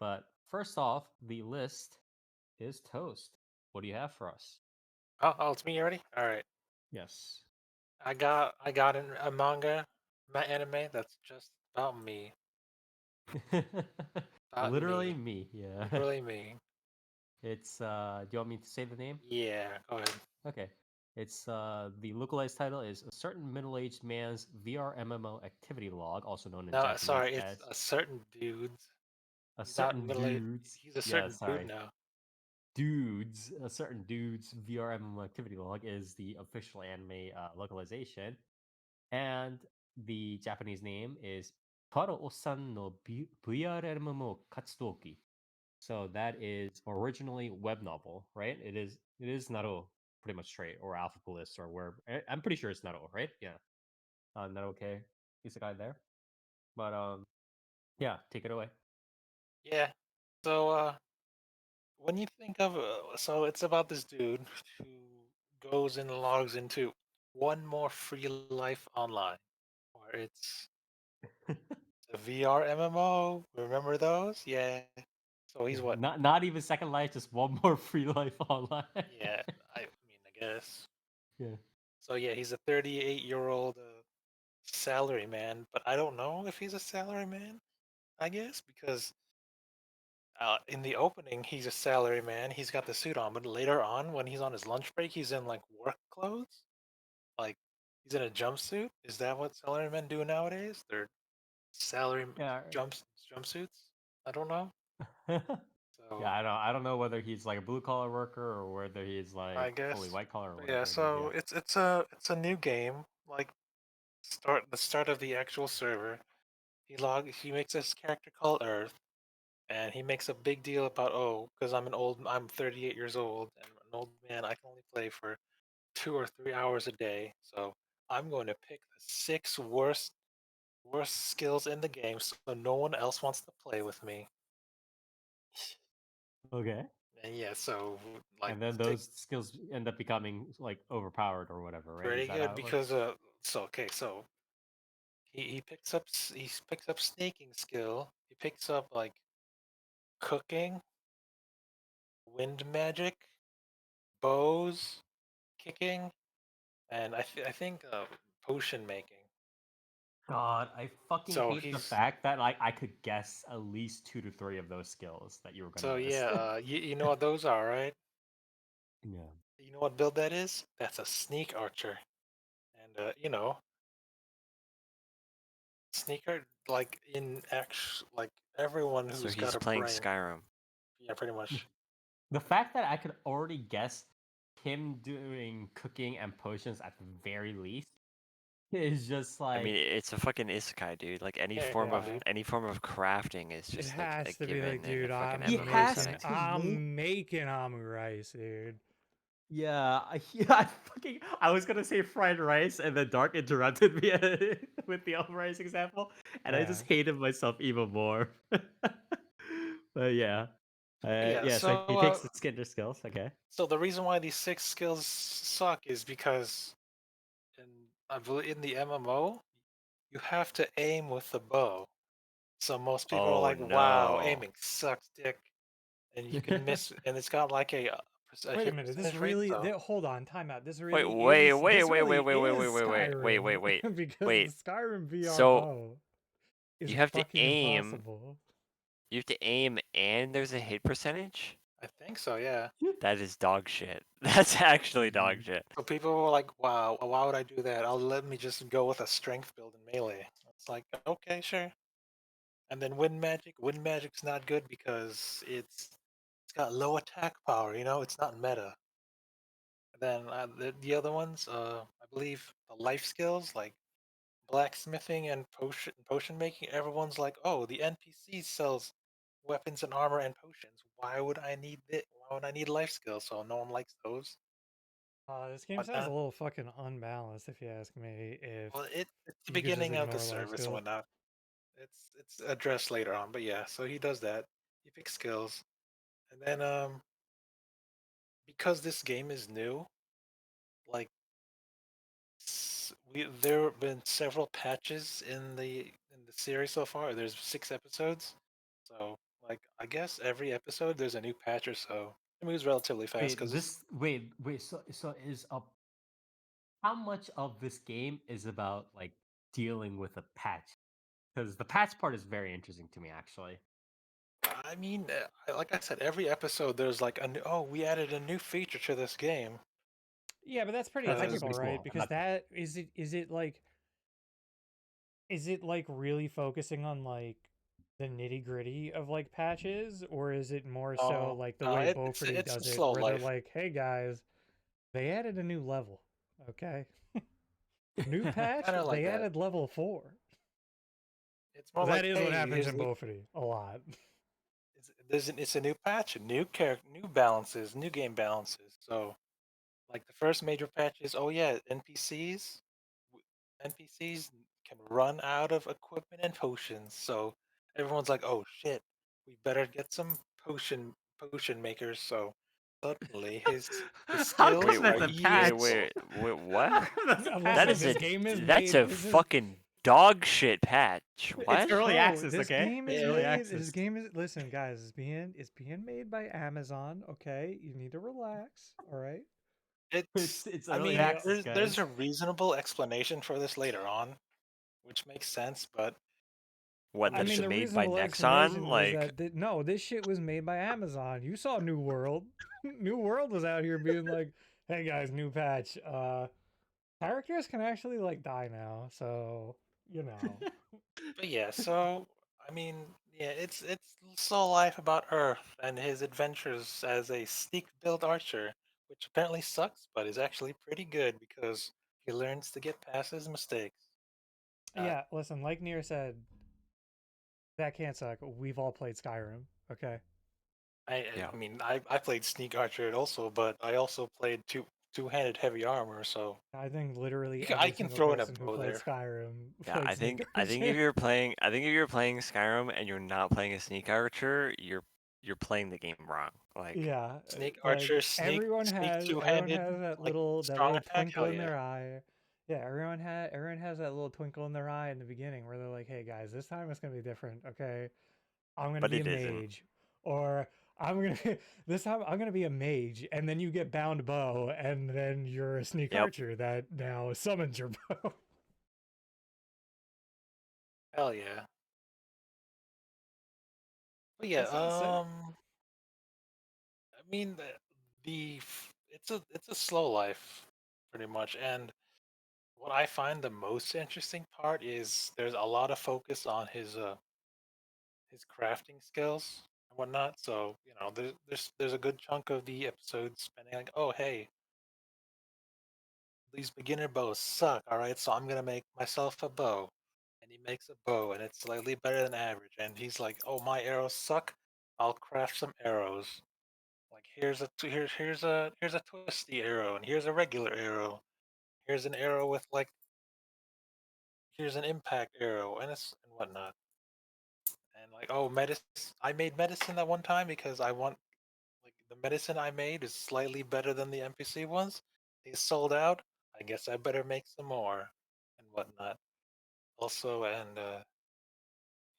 But first off, the list is toast. What do you have for us? It's me already. All right, Yes. I got a manga, anime that's just about me, about Literally me, me, yeah. literally me. It's do you want me to say the name? Yeah, go ahead. Okay. It's the localized title is A Certain Middle-Aged Man's VRMMO Activity Log, also known in No, Japanese sorry, it's as a certain dude's. A He's not Certain middle aged. Dude's, He's a yeah, certain dude sorry, now. A Certain Dude's VRMMO Activity Log is the official anime localization. And the Japanese name is Toaru Ossan no VRMMO Katsudouki. So that is originally web novel, right? It is Naro pretty much straight or Alpha Police or where I'm pretty sure it's Naro, right? Yeah. Naro okay. He's the guy there. But yeah, take it away. Yeah. So when you think of so it's about this dude who goes and logs into one more free life online, where it's a VR MMO. Remember those? Yeah. So he's what? Not even Second Life, just one more free life online. Yeah, I guess. Yeah. So yeah, he's a 38-year-old salaryman, but I don't know if he's a salaryman. I guess because in the opening he's a salaryman. He's got the suit on, but later on when he's on his lunch break, he's in like work clothes. Like he's in a jumpsuit. Is that what salarymen do nowadays? They're salary Yeah. jumpsuits. I don't know. Yeah, So I don't know whether he's like a blue collar worker or whether he's I like fully guess, white collar or but yeah. whatever, but So yeah. it's a new game. Like the start of the actual server. He makes this character called Earth, and he makes a big deal about, oh, because I'm 38 years old and an old man. I can only play for 2 or 3 hours a day, so I'm going to pick the six worst skills in the game, so no one else wants to play with me. Okay. And yeah, so like And then stick those skills end up becoming like overpowered or whatever, right? Is pretty that good how it works? because so he picks up snaking skill. He picks up like cooking, wind magic, bows, kicking, and I think potion making. God, I fucking So hate the he's fact that like I could guess at least 2 to 3 of those skills that you were gonna so yeah. list. You know what those are, right? Yeah. You know what build that is? That's a sneak archer, and sneaker like like everyone So who's got he's a playing brain. Skyrim. Yeah, pretty much. The fact that I could already guess him doing cooking and potions at the very least is just I mean, like it's a fucking isekai, dude. Like Yeah, dude. any form of crafting is It just like a has to be like, given in a dude, fucking he MMO has setting. to make. I'm making omurice, dude. Yeah, yeah, I was gonna say fried rice, and then Dark interrupted me with the rice example, and I just Yeah. hated myself even more. But yeah, Yeah, yeah. So he takes the Skinner skills. Okay. so the reason why these six skills suck is because I believe in the MMO you have to aim with the bow. So most people are Oh like, "Wow, no. aiming sucks, dick," and you can miss, and it's got like a Wait a hit minute. This percentage rate. really, So hold on, time out. This Wait, really wait, is, wait, this wait, wait, really wait, wait, is wait, wait, wait, wait, wait, Skyrim wait, because the wait. Skyrim VR So bow is you have to fucking aim. impossible. You have to aim, and there's a hit percentage. I think so, yeah. That is dog shit. That's actually dog Mhm. shit. So people were like, "Wow, why would I do that? Let me just go with a strength build in melee." It's like, okay, sure. And then wind magic. Wind magic's not good because it's got low attack power. It's not meta. And then the other ones, I believe the life skills like blacksmithing and potion making. Everyone's like, "Oh, the NPC sells weapons and armor and potions. Why would I need it? Why would I need life skills?" So no one likes those. This game sounds a Whatnot. little fucking unbalanced, if you ask me. If Well, it's the you could just beginning of the ignore life service and skills. whatnot. It's addressed later on, but yeah. So he does that. He picks skills, and then because this game is new, like there have been several patches in the series so far. There's 6 episodes, so Like I guess every episode there's a new patch or so. It moves relatively fast Wait, because wait. So is a how much of this game is about like dealing with a patch? Because the patch part is very interesting to me, actually. I mean, like I said, every episode there's like a new, oh, we added a new feature to this game. Yeah, but that's pretty That's actually typical, Because pretty right? cool. I'm Because not. that is it like really focusing on like the nitty gritty of like patches, or is it more so oh like the no, way it's Beauforty it's a does it, slow where they're life. like, "Hey guys, they added a new level, okay? New patch, Kind of like they that. added level 4." It's more That like, is what hey, happens here's in new. Beauforty a lot. It's a new patch, new character, new balances, new game balances. So like the first major patch is, oh yeah, NPCs can run out of equipment and potions. So everyone's like, oh shit, we better get some potion makers. So suddenly his How come Wait, skills wait, are that's a useful. patch? wait, what? How come that's a That Listen, is patch? this a game is that's made. a This is fucking dog shit patch. It's What? early bro. access, This okay? game It's is early Yeah, made. This access. game is. Listen, guys, it's being made by Amazon. Okay, you need to relax. All right. It's I early mean, They access, there's guys. a reasonable explanation for this later on, which makes sense, but What, in I that the it's mean, the made by reasonable Nexon? explanation was Like, that no, this shit was made by Amazon. You saw New World. New World was out here being like, "Hey guys, new patch. Characters can actually like die now, so you know." but yeah, so I mean, yeah, it's Soul Life about Earth and his adventures as a sneak build archer, which apparently sucks, but is actually pretty good because he learns to get past his mistakes. Uh, Yeah, listen, like Nier said, that can't suck. We've all played Skyrim, okay? yeah. I mean, I played sneak archer also, but I also played two-handed heavy armor, so I think literally I every can single throw in a person who bow played there. Skyrim Yeah, played Sneak I think if Archer. you're playing Skyrim and you're not playing a sneak archer, you're playing the game wrong. Like, Yeah, Sneak like archer, sneak everyone two-handed, has like that strong little attack. twinkle Hell in yeah! their eye. Yeah, everyone has that little twinkle in their eye in the beginning where they're like, "Hey guys, this time it's gonna be different, okay? I'm gonna but be a it isn't. mage," or I'm gonna this time I'm gonna be a mage, and then you get bound bow, and then you're a sneak Yep. archer that now summons your bow. Hell yeah! But yeah, That sounds sick. I mean it's a slow life, pretty much, and what I find the most interesting part is there's a lot of focus on his crafting skills and whatnot. So there's a good chunk of the episode spending like, oh hey, these beginner bows suck. All right, so I'm gonna make myself a bow, and he makes a bow, and it's slightly better than average. And he's like, oh my arrows suck. I'll craft some arrows. Like here's a twisty arrow, and here's a regular arrow. Here's an arrow with like here's an impact arrow, and whatnot. And like, oh, medicine. I made medicine that one time because I want like the medicine I made is slightly better than the NPC ones. They sold out. I guess I better make some more and whatnot. Also, and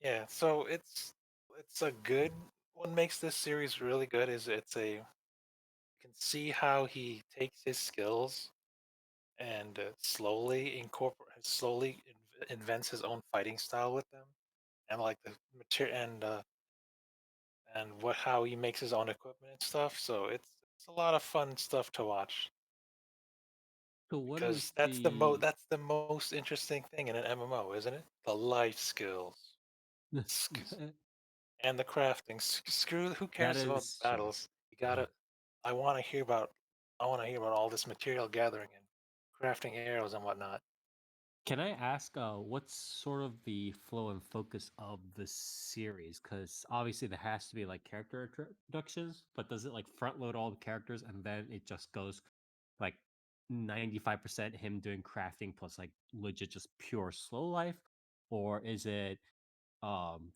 yeah, so it's a good. What makes this series really good is you can see how he takes his skills and slowly invents his own fighting style with them, and like the material and what how he makes his own equipment and stuff. So it's a lot of fun stuff to watch So what is because the that's the most interesting thing in an MMO, isn't it? The life skills and the crafting. Screw who that cares about is the true. battles? You gotta. I want to hear about. I want to hear about all this material gathering and crafting arrows and whatnot. Can I ask what's sort of the flow and focus of the series? Because obviously there has to be like character introductions, but does it like front load all the characters and then it just goes like 95% him doing crafting plus like legit just pure slow life? Or is it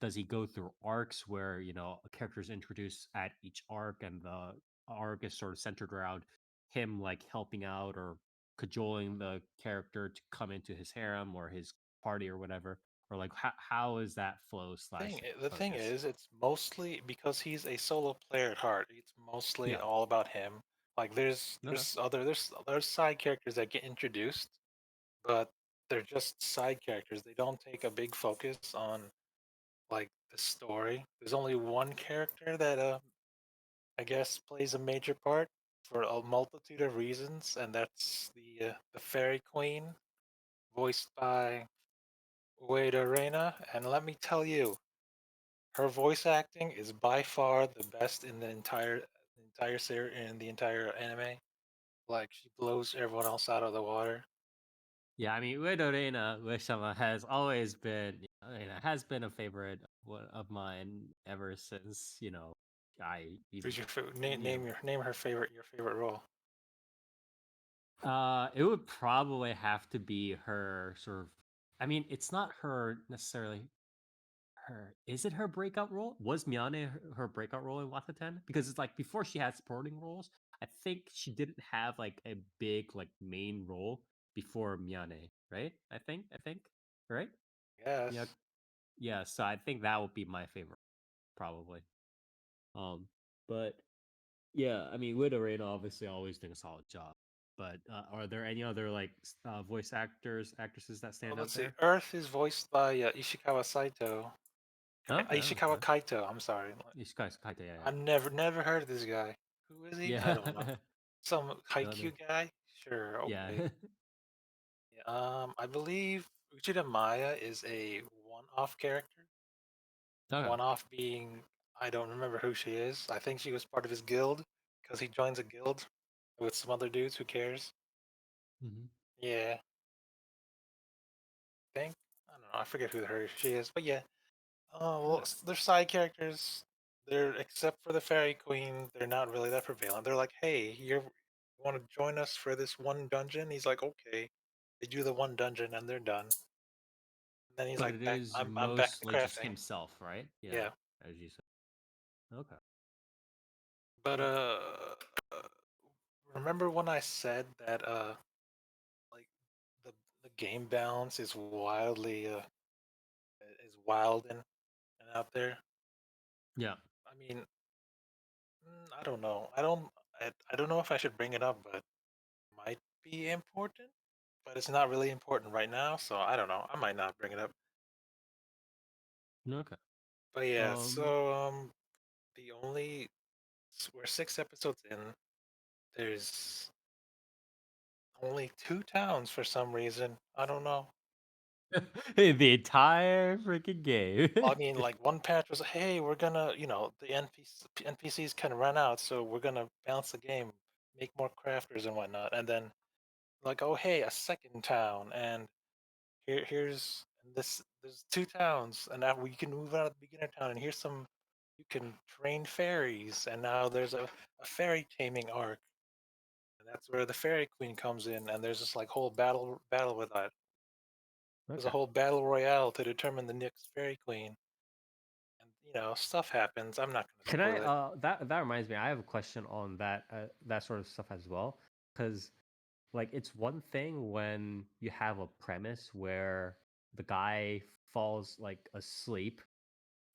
does he go through arcs where a character is introduced at each arc and the arc is sort of centered around him like helping out or cajoling the character to come into his harem or his party or whatever? or like how is that flow slash The thing focus? is, it's mostly because he's a solo player at heart. It's mostly Yeah. all about him. Like Okay. there's side characters that get introduced, but they're just side characters. They don't take a big focus on like the story. There's only one character that I guess plays a major part for a multitude of reasons, and that's the Fairy Queen, voiced by Ueda Reina. And let me tell you, her voice acting is by far the best in the entire series in the entire anime. Like she blows everyone else out of the water. Yeah, I mean, Uedo Reina Uesama has always been, has been a favorite of mine ever since, I even, Who's your you know, name her favorite your favorite role? it would probably have to be her sort of. I mean, it's not her necessarily. Her is it her breakout role? Was Miyane her breakout role in Wataten? Because it's like before she had supporting roles, I think she didn't have like a big like main role before Miyane, right? I think, right? Yeah, Yes. yeah. So I think that would be my favorite, probably. Um, but yeah, I mean, Widow Reina obviously always doing a solid job. But are there any other like voice actresses that Well, stand out let's see. there? Earth is voiced by Ishikawa Saito. Okay, Ishikawa okay. Kaito. I'm sorry. Ishikawa Kaita, I never heard of this guy. Who is he? I yeah, don't know. yeah. Some No, no. Haikyuu guy? Sure. Yeah. Okay. Yeah, I believe Uchida Maya is a one-off character. Okay. One-off being I don't remember who she is. I think she was part of his guild because he joins a guild with some other dudes. Who cares? Hmm. Yeah, I think I don't know. I forget who her she is, but yeah. Oh well, Okay. they're side characters. They're except for the fairy queen, they're not really that prevalent. They're like, hey, you want to join us for this one dungeon? He's like, okay. They do the one dungeon and they're done. And then he's But like, it back. is I'm back to mostly just crafting. himself, right? Yeah, Yeah, as you said. Okay. but Well, remember when I said that like the the game balance is wild and out there? yeah. I mean, I don't know. I don't know if I should bring it up, but might be important, but it's not really important right now, so I don't know. I might not bring it up. Okay. But yeah, Um. so the only we're 6 episodes in. There's only 2 towns for some reason. I don't know. The entire freaking game. I mean, like one patch was, hey, we're gonna, the NPCs can run out, so we're gonna balance the game, make more crafters and whatnot, and then like, oh, hey, a second town, and here's this. There's 2 towns, and now we can move out of the beginner town, and here's some. You can train fairies, and now there's a fairy taming arc, and that's where the fairy queen comes in, and there's this like whole battle with that. There's a Okay. whole battle royale to determine the next fairy queen, and stuff happens. I'm not gonna Can I? spoil it. That reminds me. I have a question on that sort of stuff as well, because like it's one thing when you have a premise where the guy falls like asleep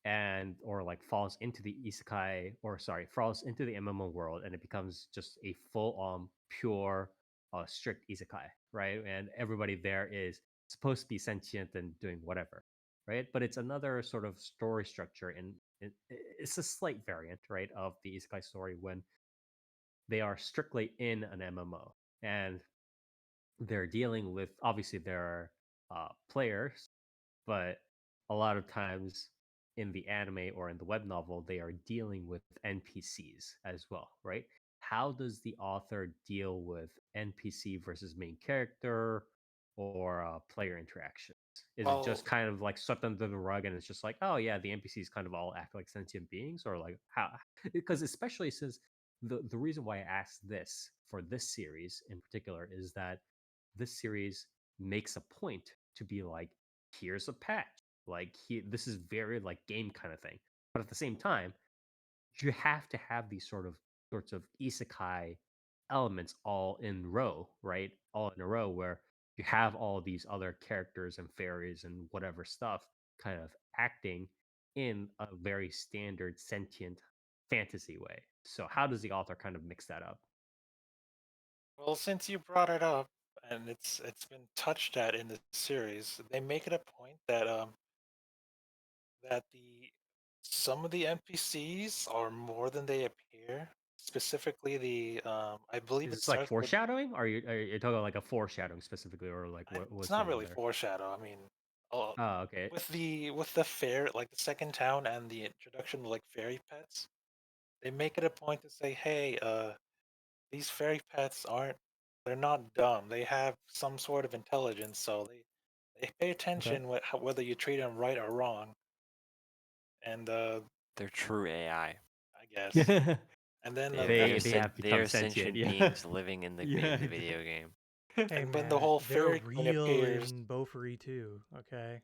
and or like falls into the isekai, or sorry, falls into the MMO world, and it becomes just a full on pure strict isekai, right? And everybody there is supposed to be sentient and doing whatever, right? But it's another sort of story structure, and it's a slight variant, right, of the isekai story when they are strictly in an MMO, and they're dealing with, obviously there are players, but a lot of times in the anime or in the web novel, they are dealing with NPCs as well, right? How does the author deal with NPC versus main character or player interactions? Is it just Well, kind of like swept under the rug and it's just like, oh yeah, the NPCs kind of all act like sentient beings, or like how? Because especially since the reason why I asked this for this series in particular is that this series makes a point to be like, here's a patch, like this is very like game kind of thing, but at the same time you have to have these sorts of isekai elements all in row, right, all in a row, where you have all these other characters and fairies and whatever stuff kind of acting in a very standard sentient fantasy way. So how does the author kind of mix that up? Well, since you brought it up, and it's been touched at in the series, they make it a point that that the some of the NPCs are more than they appear. Specifically, I believe Is it this like starts with. foreshadowing? Are you talking about like a foreshadowing specifically, or like It's what's not going on really there? foreshadow. I mean, uh, Oh, okay. with the fair, like the second town and the introduction of like fairy pets, they make it a point to say, hey, these fairy pets aren't. They're not dumb. They have some sort of intelligence, so they pay Okay. attention whether you treat them right or wrong. And They're true AI. I guess. And then They have They become are sentient. sentient Yeah. beings living in Yeah. the video game. Hey and when the man, whole they're fairy queen real appears, in Beaufry too. Okay.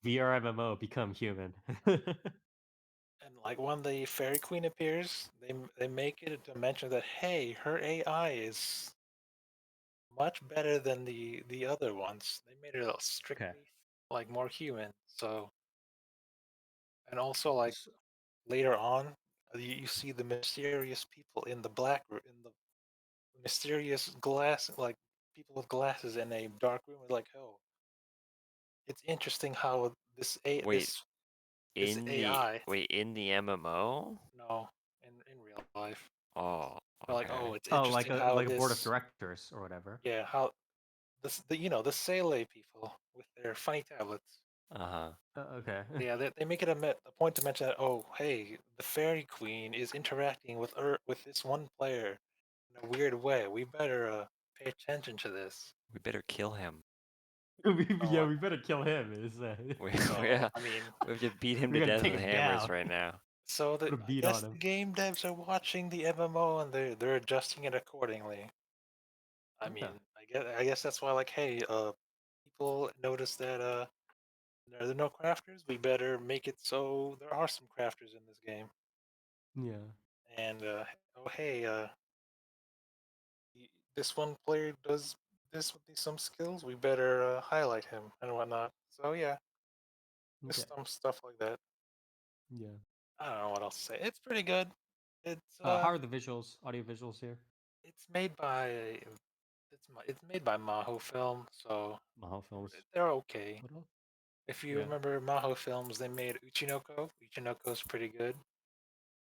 VRMMO become human. and like when the fairy queen appears, they make it to mention that hey, her AI is much better than the other ones. They made it Okay. strictly like more human. So and also like S- later on, you see the mysterious people in the in the mysterious glass like people with glasses in a dark room. Like oh, it's interesting how Wait, this AI in the MMO? no in real life. Oh, They're like okay. oh, it's Oh, interesting how like a board of this directors or whatever. yeah how this the the Sele people with their funny tablets. Uh-huh. Okay. Yeah, they make it a point to mention that. Oh, hey, the fairy queen is interacting with this one player in a weird way. We better pay attention to this. We better kill him. Oh, Yeah, we better kill him. Is Yeah, I mean, we have to beat him to we're gonna death take with him hammers down. right now. so Put a I beat guess on the him. game devs are watching the MMO and they're adjusting it accordingly. I mean, Okay. I guess that's why like, hey, people notice that there are no crafters. We better make it so there are some crafters in this game. Yeah. And oh, hey, this one player does this with some skills. We better highlight him and whatnot. So yeah, Okay. just some stuff like that. Yeah. I don't know what else to say. It's pretty good. It's How are the visuals, audio visuals here? it's made by it's made by Maho Film, so Mahal Films. they're okay. What else? If you Yeah. remember Maho Films, they made Uchinoko. Uchinoko's pretty good.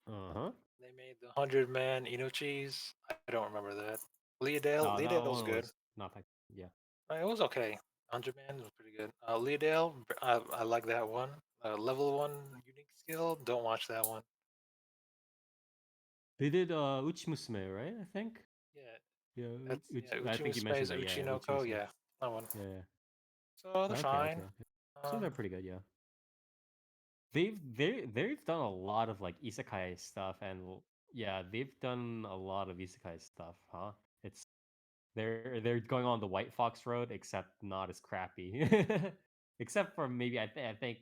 Uh huh. They made the 100-Man Inuchis. I don't remember that. Leodale. That Leodale's one good. was not that. Yeah. It was okay. 100-Man was pretty good. Leodale, I like that one. Level 1 unique skill, don't watch that one. They did Uchimusume, right? I think. Yeah, Yeah. I think you Uchimusume's mentioned that. Yeah. Uchinoko, Uchimusume. yeah, that one. Yeah. Yeah. So they're Okay. Okay. fine. Okay. So they're Um, pretty good. Yeah. They've done a lot of like isekai stuff, and yeah, they've done a lot of isekai stuff, huh? It's they're going on the White Fox road, except not as crappy. Except for maybe I think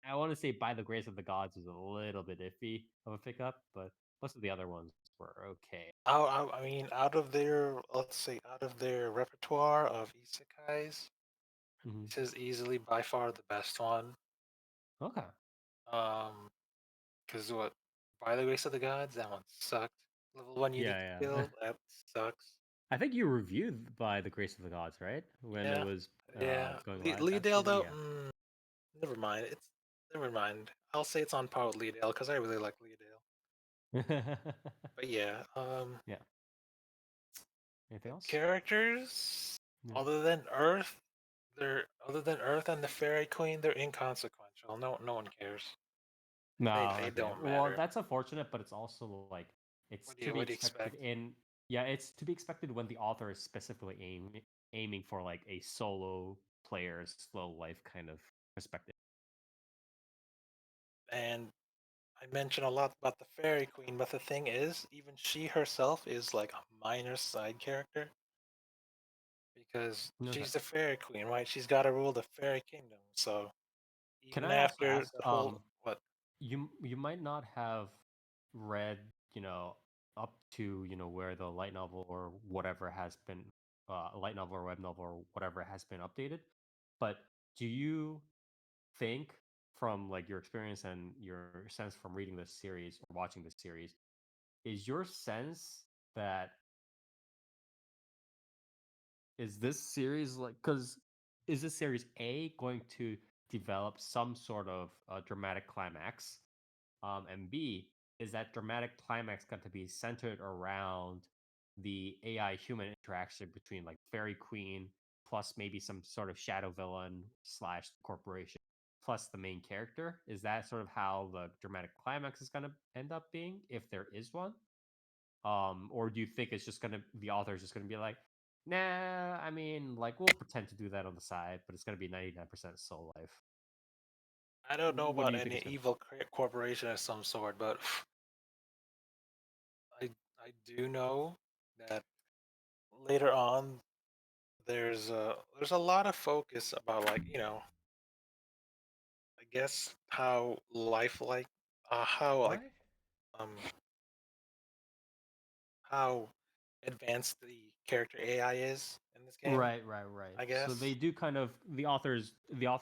I want to say By the Grace of the Gods was a little bit iffy of a pickup, but most of the other ones were okay. I mean, out of their, let's say, out of their repertoire of isekais, Hmm. this is easily by far the best one. Okay. Um, because what, by the grace of the gods, that one sucked. Level 1 unique Yeah, yeah. skill, that sucks. I think you reviewed By the Grace of the Gods, right? When it Yeah, was yeah. going live last Leadale year. though, Yeah. never mind. Never mind. I'll say it's on par with Leadale because I really like Leadale. But yeah, Yeah. Anything the else? characters Yeah. other than Earth and the Fairy Queen, they're inconsequential. No one cares. No, They okay. don't Well, matter. that's unfortunate, but it's also like it's to be What do you expected expect? in yeah, it's to be expected when the author is specifically aiming for like a solo player's slow life kind of perspective. And I mention a lot about the Fairy Queen, but the thing is, even she herself is like a minor side character because Okay. she's the Fairy Queen, right? She's got to rule the Fairy Kingdom. So Can even I also after ask, the whole what you might not have read, up to, where the light novel or whatever has been light novel or web novel or whatever has been updated. But do you think, from like your experience and your sense from reading this series or watching this series, is your sense that is this series like because is this series A going to develop some sort of dramatic climax? And B, is that dramatic climax going to be centered around the AI human interaction between like Fairy Queen plus maybe some sort of shadow villain slash corporation plus the main character? Is that sort of how the dramatic climax is going to end up being, if there is one? Or do you think it's just gonna the author is just gonna be like, nah, I mean, like we'll pretend to do that on the side, but it's gonna be 99% soul life. I don't know What do about you think any is gonna evil corporation of some sort, but I do know that later on there's a lot of focus about like I guess how lifelike how like Why? um how advanced the character AI is in this game. right. I So they guess. do kind of the author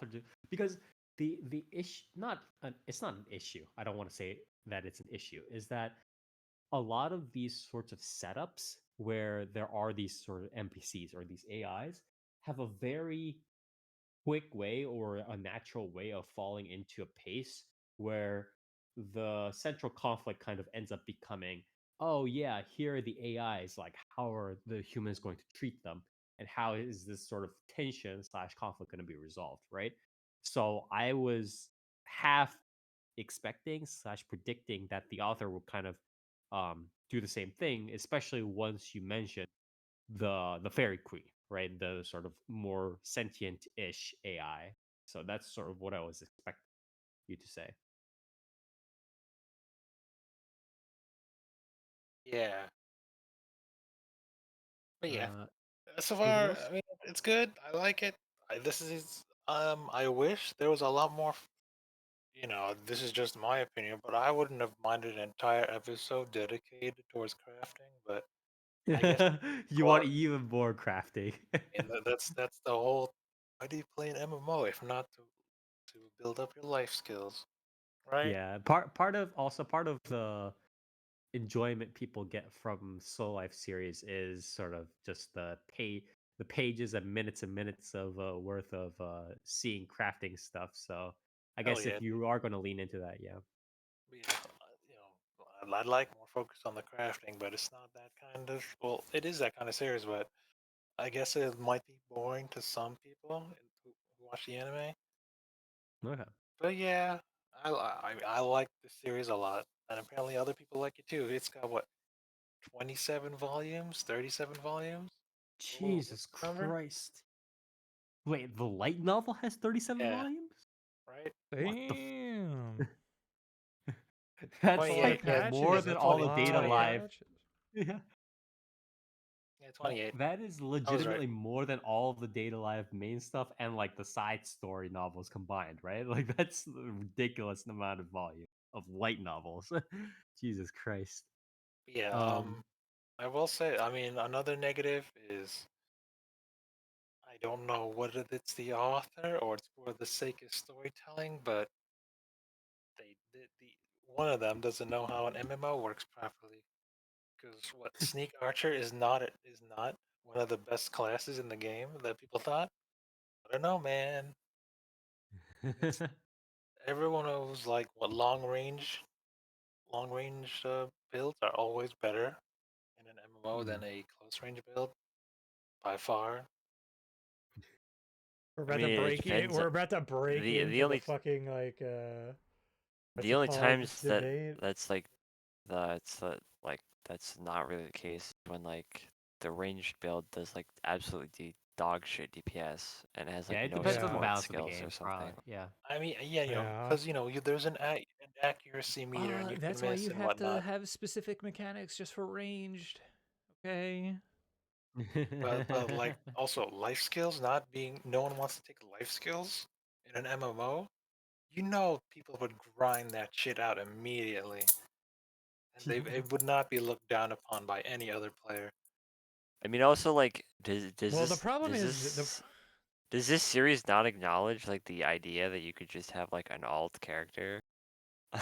do because the issue not an, it's not an issue. I don't want to say that it's an issue. Is that a lot of these sorts of setups where there are these sort of NPCs or these AIs have a very quick way or a natural way of falling into a pace where the central conflict kind of ends up becoming, oh yeah, here are the AIs, like how are the humans going to treat them, and how is this sort of tension slash conflict going to be resolved, right? So I was half expecting slash predicting that the author would kind of do the same thing, especially once you mention the fairy queen, right? The sort of more sentient-ish AI. So that's sort of what I was expecting you to say. Yeah. But yeah, Uh, so Anything far, else? I mean, it's good. I like it. This is I wish there was a lot more. This is just my opinion, but I wouldn't have minded an entire episode dedicated towards crafting. But I guess You well, want even more crafting. and that's the whole. Why do you play an MMO if not to build up your life skills, right? Yeah, part of the enjoyment people get from Soul Life series is sort of just the pages and minutes of worth of seeing crafting stuff. So I Hell guess yeah, if dude. you are going to lean into that, yeah. But yeah, I'd like more focus on the crafting, but it's not that kind of. Well, it is that kind of series, but I guess it might be boring to some people who watch the anime. Okay. But yeah, I like the series a lot, and apparently other people like it too. It's got what 27 volumes, 37 volumes. What's Jesus the number? Christ. Wait, the light novel has 37 Yeah, volumes? right. What the Damn. That's 28. like Yeah, more Patches. than That's a all the 20, data lot of 28. live. patches. Yeah. Yeah, 28. That is I was right. legitimately more than all of the data live main stuff and like the side story novels combined, right? Like that's a ridiculous amount of volume of light novels. Jesus Christ. Yeah. Um I will say. I mean, another negative is I don't know whether it's the author or it's for the sake of storytelling, but the one of them doesn't know how an MMO works properly. Because what sneak archer is not one of the best classes in the game that people thought. I don't know, man. It's everyone knows like what long range builds are always better in an MMO Hmm. than a close range build by far. We're I about to mean, it break it. depends. We're about to break The into the only fucking what's the it only called times debate. that's like like that's not really the case when like the ranged build does like absolutely dog shit DPS and it has like yeah, it no depends on the Yeah. support balance of the skills or game, something. probably. Yeah. I mean, yeah, Yeah. because there's an accuracy meter and you can That's why miss you and have to whatnot. have specific mechanics just for ranged. Okay. But like also life skills not being no one wants to take life skills in an MMO. People would grind that shit out immediately, and it would not be looked down upon by any other player. I mean, also like, does Well, the this problem does is this does this series not acknowledge like the idea that you could just have like an alt character? I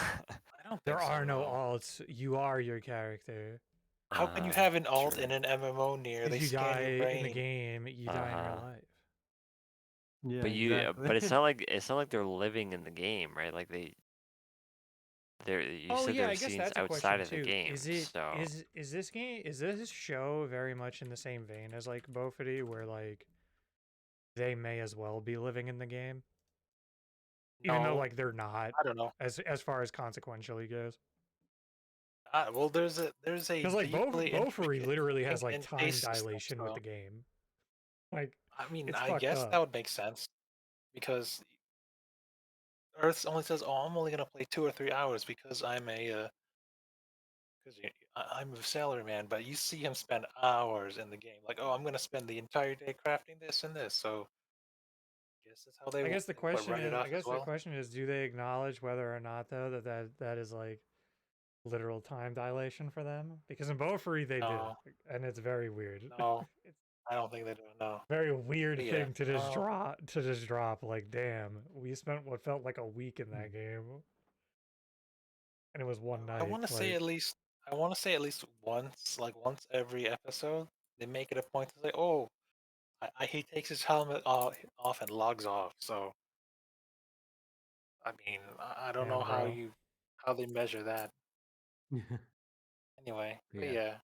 don't there think so. are no No. alts. You are your character. How can you Uh-huh. have an alt True. in an MMO near? They If you scan die your in the brain. game, you die in real Uh-huh. life. Yeah, But exactly. but it's not like they're living in the game, right? Like you Oh said yeah, there are I guess scenes that's a outside question of the too. game, so Is this game is this show very much in the same vein as like Bofity, where like they may as well be living in the game, even though No, like they're not, I don't know. as far as consequentially goes. Well, there's a Because like deeply Bofuri literally has like intricate time base system. dilation with So the game. Like I mean, it's I fucked guess up. that would make sense because Earth only says, "Oh, I'm only gonna play 2 or 3 hours because I'm a salaryman." But you see him spend hours in the game. Like, oh, I'm gonna spend the entire day crafting this and this. So I guess that's how I guess the they would question write it is, off as well. do they acknowledge whether or not though that is like literal time dilation for them? Because in Bofuri they do, No, and it's very weird. no, It's I don't think they do. No, very weird but yeah, thing to just drop. Like, damn, we spent what felt like a week in that game, and it was one I night. want to say Like, at least I want to say at least once, like once every episode, they make it a point to say, "Oh, he takes his helmet off and logs off." So I mean, I don't know damn, bro. how they measure that. Anyway, but Yeah. yeah,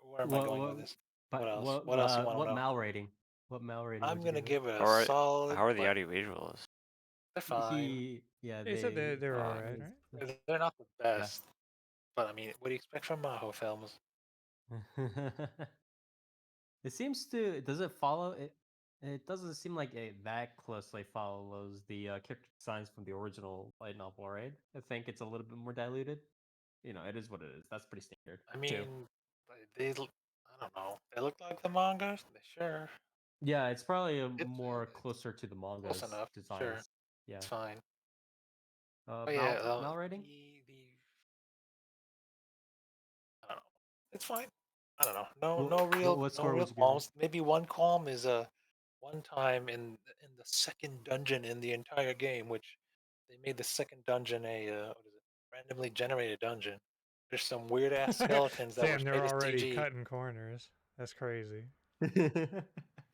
where am I What going with what this? What but else? What else you want to what know? mal rating? What mal rating I'm would you gonna give it? give it how a are solid how are the play. audio visuals? They're fine. Yeah, They said they're all Uh, right, right? They're not the yeah. best, but I mean, what do you expect from Maho films? It seems to does it follow it? It doesn't seem like it that closely follows the character designs from the original light novel, right? I think it's a little bit more diluted. You know, it is what it is. That's pretty standard I too. mean, I don't know. They look like the mangas. They sure. Yeah, it's probably more It's closer to the close manga's enough. Sure, designs. Yeah. it's fine. But yeah, Mal rating? the I don't know. It's fine. I don't know. No, What no score real would you give it? qualms. Maybe one qualm is one time in the second dungeon in the entire game, which they made the second dungeon a what is it? Randomly generated dungeon. There's some weird ass skeletons that were Damn, they're made as already CG. cutting corners. That's crazy. They're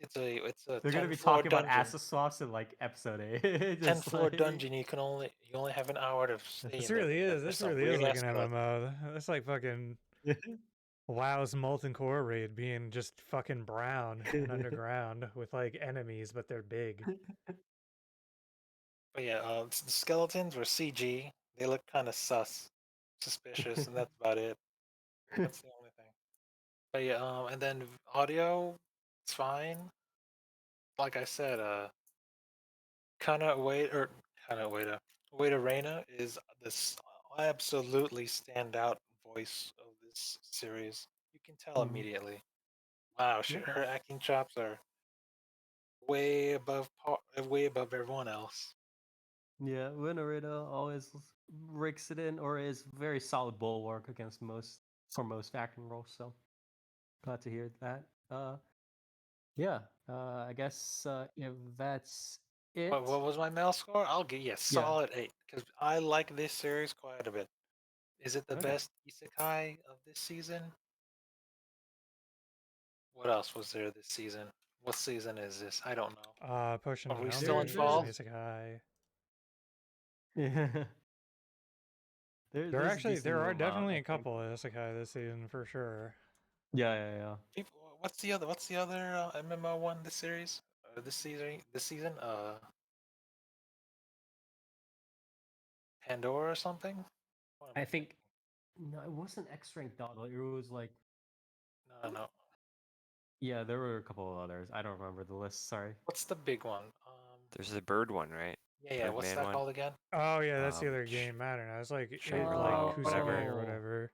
It's a gonna 10 be floor talking about dungeon. acid swaps in like episode 8. 10 Just floor like dungeon. You only have an hour to stay This in there really because is. there's This some really is weird like ass an skeleton. MMO. That's like fucking WoW's Molten Core raid being just fucking brown and underground with like enemies, but they're big. But yeah, the skeletons were CG. They look kind of suspicious, and that's about it. That's the only thing. But yeah, and then audio, it's fine. Like I said, Kana Ueda Reina is this absolutely standout voice of this series. You can tell Mhm. immediately. Wow, Yeah. her acting chops are way above everyone else. Yeah, Winarita always rakes it in, or is very solid bulwark against most acting roles. So glad to hear that. Yeah. I guess if that's it. What was my mail score? I'll give you a Yeah. solid 8 because I like this series quite a bit. Is it the Okay. best isekai of this season? What else was there this season? What season is this? I don't know. Potion Are to we Helm still in series is an fall? There's isekai. yeah. There's a decent There are amount, definitely I a think. couple of isekai this season for sure. Yeah. People, what's the other MMO one this series? This season? Pandora or something? What am I I thinking? think no, it wasn't X rank dot. It was like No. yeah, there were a couple of others. I don't remember the list. Sorry. What's the big one? there's the bird one, right? Yeah. What's Birdman that one. call again? Oh yeah, that's the other Sh- game matter. Now it's like like Shadowbring, Kusuge whatever. or Oh. whatever.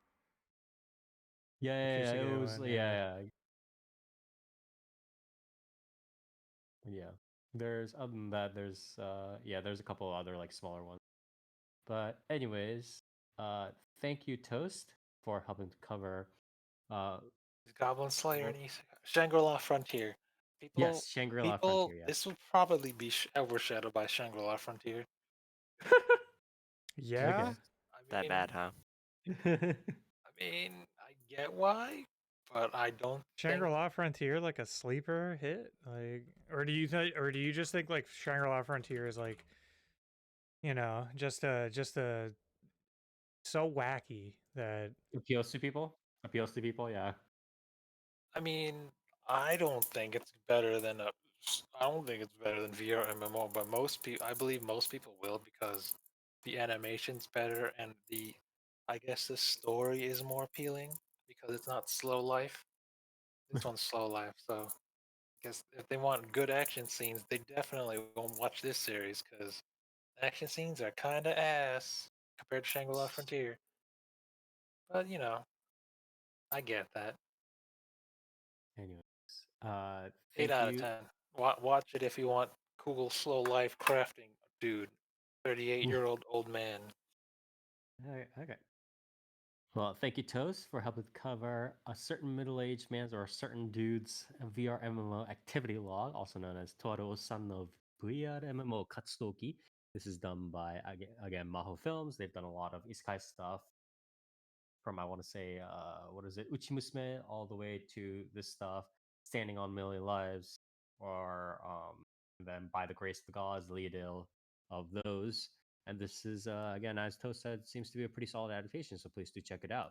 The Yeah. It Kusuge was one, yeah. yeah. There's other than that, there's a couple of other like smaller ones. But anyways, thank you, Toast, for helping to cover uh Goblin Slayer and Isekai. Shangri-La Frontier. Yes, Shangri-La People, Frontier. Yes. this will probably be overshadowed by Shangri-La Frontier. Yeah. I That mean, bad, huh? I get why, but I don't think. Shangri-La Frontier like a sleeper hit, like, or do you or do you just think like Shangri-La Frontier is like, just a so wacky that Appeals to people. Appeals to people. Yeah. I mean, I don't think it's better than a. I don't think it's better than VRMMO, but most people, I believe most people will because the animation's better and I guess the story is more appealing because it's not slow life. This one's slow life, so I guess if they want good action scenes, they definitely won't watch this series because action scenes are kind of ass compared to Shangri-La Frontier. But I get that. Anyways, 8 thank out of you. 10. Watch it if you want cool, slow life crafting, dude. 38-year-old old man. Okay. Well, thank you, Toast, for helping cover a certain middle-aged man's or a certain dude's VRMMO activity log, also known as Toaru Ossan of VRMMO Katsudouki. This is done by, again, Maho Films. They've done a lot of isekai stuff from, I want to say, what is it, Uchimusume, all the way to this stuff, Standing on Million Lives, or and then By the Grace of the Gods, Leodil of those. And this is, again, as Toast said, seems to be a pretty solid adaptation, so please do check it out.